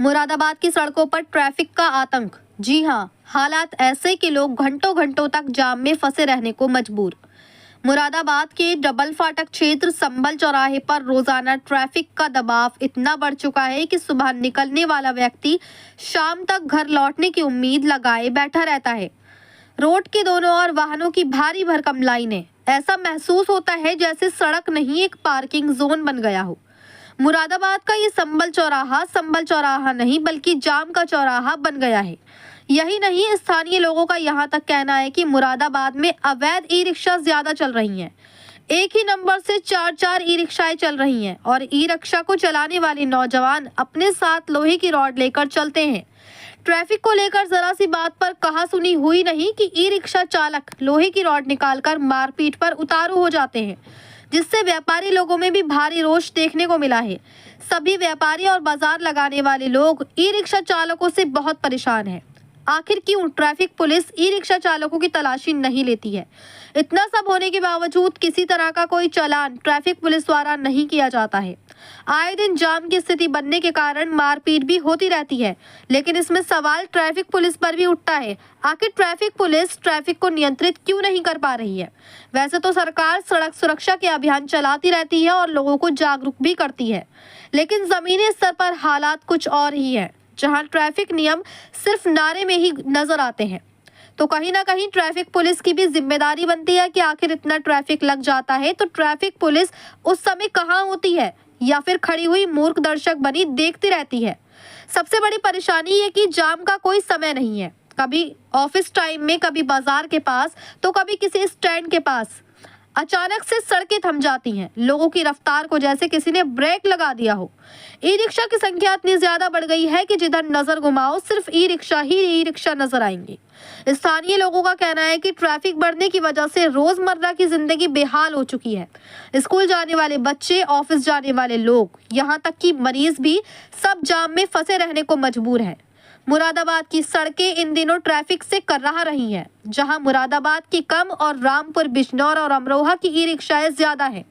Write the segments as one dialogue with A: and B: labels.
A: मुरादाबाद की सड़कों पर ट्रैफिक का आतंक। जी हाँ, हालात ऐसे कि लोग घंटों घंटों तक जाम में फंसे रहने को मजबूर। मुरादाबाद के डबल फाटक क्षेत्र संभल चौराहे पर रोजाना ट्रैफिक का दबाव इतना बढ़ चुका है कि सुबह निकलने वाला व्यक्ति शाम तक घर लौटने की उम्मीद लगाए बैठा रहता है। रोड के दोनों ओर वाहनों की भारी भरकम लाइनें। ऐसा महसूस होता है जैसे सड़क नहीं एक पार्किंग जोन बन गया हो। मुरादाबाद का ये संभल चौराहा नहीं बल्कि जाम का चौराहा बन गया है। यही नहीं, स्थानीय लोगों का यहाँ तक कहना है कि मुरादाबाद में अवैध ई रिक्शा ज्यादा चल रही हैं। एक ही नंबर से चार ई रिक्शाएं चल रही हैं और ई रिक्शा को चलाने वाले नौजवान अपने साथ लोहे की रॉड लेकर चलते हैं। ट्रैफिक को लेकर जरा सी बात पर कहा सुनी हुई नहीं कि ई रिक्शा चालक लोहे की रॉड निकालकर मारपीट पर उतारू हो जाते हैं, जिससे व्यापारी लोगों में भी भारी रोष देखने को मिला है। सभी व्यापारी और बाजार लगाने वाले लोग ई रिक्शा चालकों से बहुत परेशान हैं। आखिर क्यों ट्रैफिक पुलिस ई रिक्शा चालकों की तलाशी नहीं लेती है? इतना सब होने के बावजूद किसी तरह का कोई चालान ट्रैफिक पुलिस द्वारा नहीं किया जाता है। आए दिन जाम की स्थिति बनने के कारण मारपीट भी होती रहती है, लेकिन इसमें सवाल ट्रैफिक पुलिस पर भी उठता है। आखिर ट्रैफिक पुलिस ट्रैफिक को नियंत्रित क्यों नहीं कर पा रही है? वैसे तो सरकार सड़क सुरक्षा के अभियान चलाती रहती है और लोगों को जागरूक भी करती है, लेकिन जमीनी स्तर पर हालात कुछ और ही है। जहां ट्रैफिक नियम सिर्फ नारे में ही नजर आते हैं, तो कहीं ना कहीं ट्रैफिक पुलिस की भी जिम्मेदारी बनती है कि आखिर इतना ट्रैफिक लग जाता है तो ट्रैफिक पुलिस उस समय कहां होती है, या फिर खड़ी हुई मूर्ख दर्शक बनी देखती रहती है। सबसे बड़ी परेशानी ये कि जाम का कोई समय नहीं है। कभी ऑफिस टाइम में, कभी बाजार के पास, तो कभी किसी स्टैंड के पास अचानक से सड़कें थम जाती हैं, लोगों की रफ्तार को जैसे किसी ने ब्रेक लगा दिया हो। ई रिक्शा की संख्या इतनी ज्यादा बढ़ गई है कि जिधर नजर घुमाओ सिर्फ ई रिक्शा नजर आएंगी। स्थानीय लोगों का कहना है कि ट्रैफिक बढ़ने की वजह से रोजमर्रा की जिंदगी बेहाल हो चुकी है। स्कूल जाने वाले बच्चे, ऑफिस जाने वाले लोग, यहाँ तक कि मरीज भी सब जाम में फंसे रहने को मजबूर है। मुरादाबाद की सड़कें इन दिनों ट्रैफिक से कर्राह रही हैं, जहां मुरादाबाद की कम और रामपुर, बिजनौर और अमरोहा की ई रिक्शाएं ज्यादा हैं।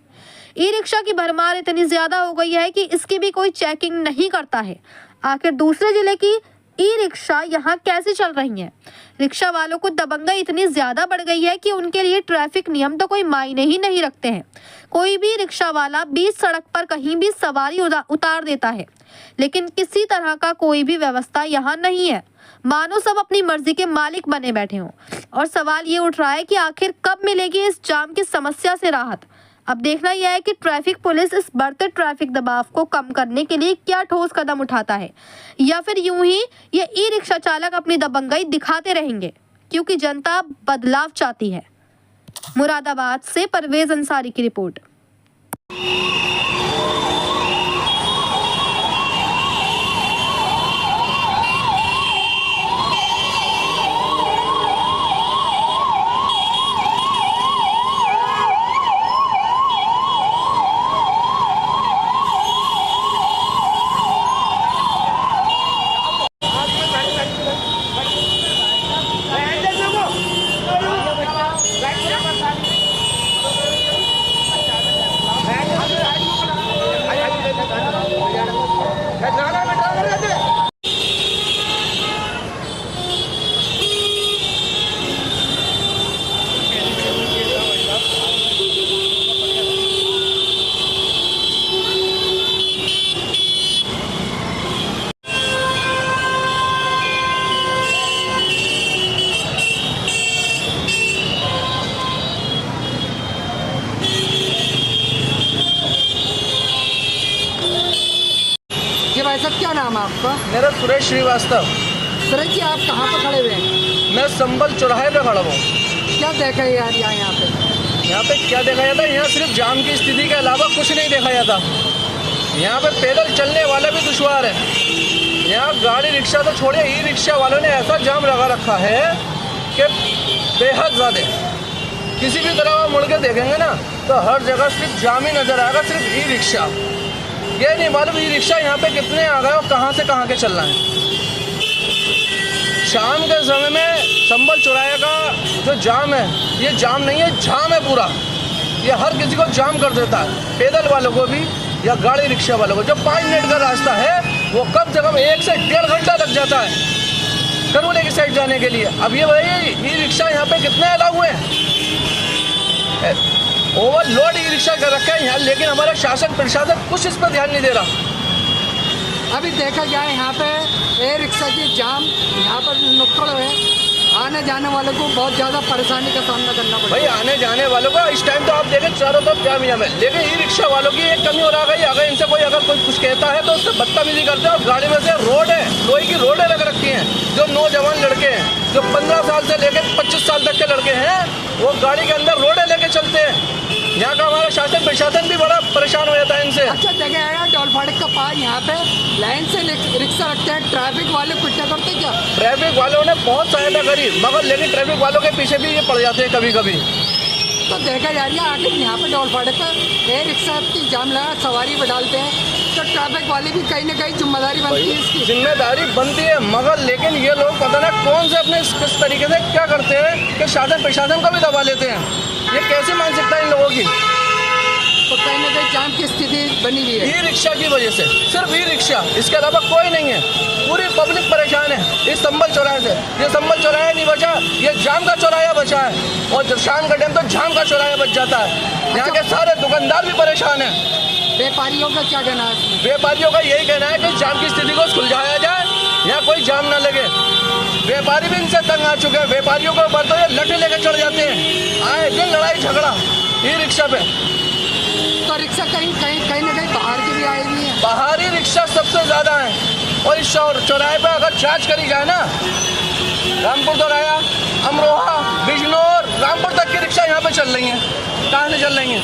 A: ई रिक्शा की भरमार इतनी ज्यादा हो गई है कि इसकी भी कोई चेकिंग नहीं करता है। आखिर दूसरे जिले की ई रिक्शा यहाँ कैसे चल रही हैं? रिक्शा वालों को दबंगई इतनी ज्यादा बढ़ गई है कि उनके लिए ट्रैफिक नियम तो कोई मायने ही नहीं रखते हैं। कोई भी रिक्शा वाला बीच सड़क पर कहीं भी सवारी उतार देता है, लेकिन किसी तरह का कोई भी व्यवस्था यहाँ नहीं है। मानो सब अपनी मर्जी के मालिक बने बैठे हों। और सवाल ये उठ रहा है कि आखिर कब मिलेगी इस जाम की समस्या से राहत? अब देखना यह है कि ट्रैफिक पुलिस इस बढ़ते ट्रैफिक दबाव को कम करने के लिए क्या ठोस कदम उठाता है, या फिर यूं ही ये ई रिक्शा चालक अपनी दबंगई दिखाते रहेंगे, क्योंकि जनता बदलाव चाहती है। मुरादाबाद से परवेज अंसारी की रिपोर्ट।
B: ये भाई साहब, क्या नाम है आपका?
C: मेरा सुरेश श्रीवास्तव।
B: सर जी, आप कहाँ पर खड़े हुए हैं?
C: मैं संभल चौराहे पे खड़ा हूँ।
B: क्या देखा है यार यहाँ पे?
C: यहाँ पे क्या देखा जाता है? यहाँ सिर्फ जाम की स्थिति के अलावा कुछ नहीं देखा जाता। यहाँ पे पैदल चलने वाले भी दुश्वार है। यहाँ गाड़ी रिक्शा तो छोड़िए, ई रिक्शा वालों ने ऐसा जाम लगा रखा है कि बेहद ज़्यादा। किसी भी तरह आप मुड़ के देखेंगे ना तो हर जगह सिर्फ जाम ही नज़र आएगा, सिर्फ ई रिक्शा। ये नहीं मालूम ई रिक्शा यहाँ पे कितने आ गए और कहाँ से कहाँ के चल रहे हैं। शाम के समय में संभल चौराहे का जो जाम है, ये जाम नहीं है, जाम है पूरा। ये हर किसी को जाम कर देता है, पैदल वालों को भी या गाड़ी रिक्शा वालों को। जो 5 मिनट का रास्ता है वो कम से कम 1 से 1.5 घंटा लग जाता है करौली की साइड जाने के लिए। अब ये बताइए ई रिक्शा यहाँ पे कितने अलाउ हुए हैं? ओवरलोड ई रिक्शा कर रखा है यहाँ, लेकिन हमारा शासन प्रशासन कुछ इस पर ध्यान नहीं दे रहा।
B: अभी देखा जाए यहाँ पे ए रिक्शा की जाम यहाँ पर नुक्कड़ है, आने जाने वालों को बहुत ज़्यादा परेशानी का सामना करना पड़ता
C: भाई
B: है।
C: आने जाने वालों का इस टाइम तो आप देखें चारों तरफ जाम ही जाम है, लेकिन ई रिक्शा वालों की एक कमी हो रहा है, अगर इनसे कोई अगर कोई कुछ कहता है तो उससे बदतमीजी करते हैं। और गाड़ी में से रोड है, लोहे की रोडें लग रखी हैं, जो नौजवान लड़के हैं जो 15 साल से लेकर 25 साल तक के लड़के हैं वो गाड़ी के अंदर रोडें लेके चलते हैं। यहाँ का हमारा शासन प्रशासन भी बड़ा परेशान हो जाता है इनसे।
B: अच्छा जगह है टोल फाटक का पार, यहाँ पे लाइन से रिक्शा रखते हैं, ट्रैफिक वाले कुछ क्या करते क्या?
C: ट्रैफिक वालों ने बहुत सहायता करी, मगर लेकिन ट्रैफिक वालों के पीछे भी ये पड़ जाते हैं कभी कभी।
B: तो देखा जा रही है आखिर यहाँ पे टोल फाटक पर ए रिक्शा की जाम लगा सवारी पर डालते हैं, तो ट्रैफिक वाले भी कहीं ना कहीं जिम्मेदारी बनती है इसकी।
C: जिम्मेदारी बनती है, मगर लेकिन ये लोग पता ना कौन से अपने किस तरीके से क्या करते हैं कि शासन प्रशासन को भी दबा लेते हैं। ये कैसी मानसिकता है इन लोगों की?
B: तो कहीं ना कहीं जाम की स्थिति बनी हुई है
C: ई रिक्शा की वजह से, सिर्फ ई रिक्शा, इसके अलावा कोई नहीं है। पूरी पब्लिक परेशान है इस संभल चौराहे से। ये संभल चौराहा नहीं बचा, ये जाम का चौराहा बचा है, और जब शाम का टाइम तो जाम का चौराहा बच जाता है। यहाँ के सारे दुकानदार भी परेशान हैं।
B: व्यापारियों का क्या कहना है?
C: व्यापारियों का यही कहना है कि जाम की स्थिति को सुलझाया जाए, यहाँ कोई जाम ना लगे। व्यापारी भी इनसे तंग आ चुके हैं, व्यापारियों के ऊपर तो ये लठे लेकर चढ़ जाते हैं, आए दिन लड़ाई झगड़ा ई रिक्शा पे।
B: तो रिक्शा कहीं ना कहीं बाहर की भी आई हुई है।
C: बाहरी रिक्शा सबसे ज़्यादा है, और इस चौराहे पे अगर जांच करी जाए ना, रामपुर दोराया, अमरोहा, बिजनौर, रामपुर तक की रिक्शा यहाँ पे चल रही हैं। कहाँ से चल रही हैं?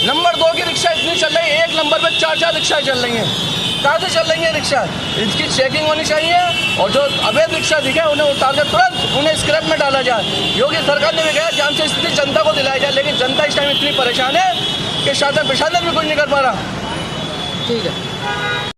C: नंबर 2 की रिक्शा इतनी चल रही है, एक नंबर पे 4-4 रिक्शा चल रही हैं। कहाँ से चल रही है रिक्शा? इसकी चेकिंग होनी चाहिए, और जो अवैध रिक्शा दिखे उन्हें उतार के तुरंत उन्हें स्क्रैप में डाला जाए। योगी सरकार ने भी कहा जाम से स्थिति जनता को दिलाई जाए, लेकिन जनता इस टाइम इतनी परेशान है कि शासन प्रशासन भी कुछ नहीं कर पा रहा।
B: ठीक है।